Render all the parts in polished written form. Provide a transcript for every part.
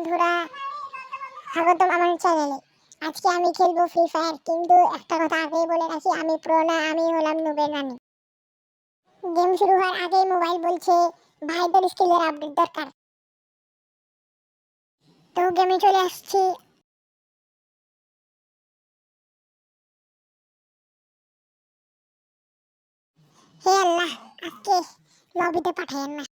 বন্ধুরা, স্বাগতম আমার চ্যানেলে। আজকে আমি খেলবো ফ্রি ফায়ার, কিন্তু একটা কথা আগেই বলে রাখি, আমি প্রো না, আমি হলাম নুবের রানী। গেম শুরু হওয়ার আগেই মোবাইল বলছে ভাইদের স্কিলের আপডেট দরকার। তো গেমে চলে আসছি। হে আল্লাহ, আজকে লবিতে পাঠায়েন না।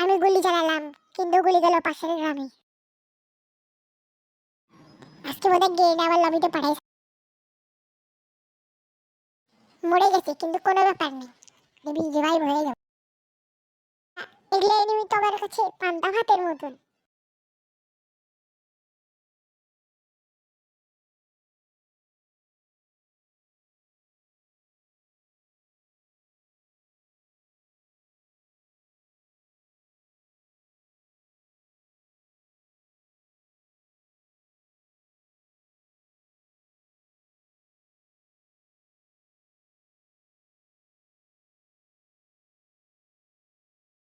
আমি গুলি চালালাম, কিন্তু গুলি গেল পাশের গ্রামে। আজকে বোধহয় গেট আবার লবিতে পাঠাইছে। মরে গেছে, কিন্তু কোনো ব্যাপার নেই, রিভাইভ হয়ে যাবে। এগুলো এনিমি তো আমার কাছে পান্তা ভাতের মতন।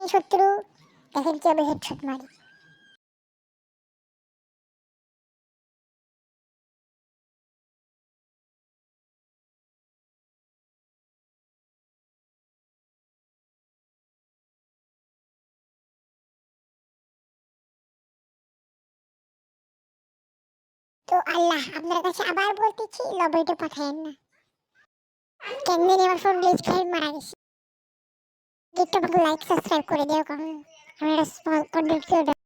এই শত্রু দেখেন কিভাবে হেডশট মারি। তো আল্লাহ, আপনার কাছে আবার বলতেছি লবিতে পাঠায়েন না। কেমনে আমার ফোন গ্লিচ খেয়ে মারা গেছে। গেটটা লাইক সাবস্ক্রাইব করে দিও, কারণ আমি একটা স্মল কন্টেন্ট ক্রিয়েটর।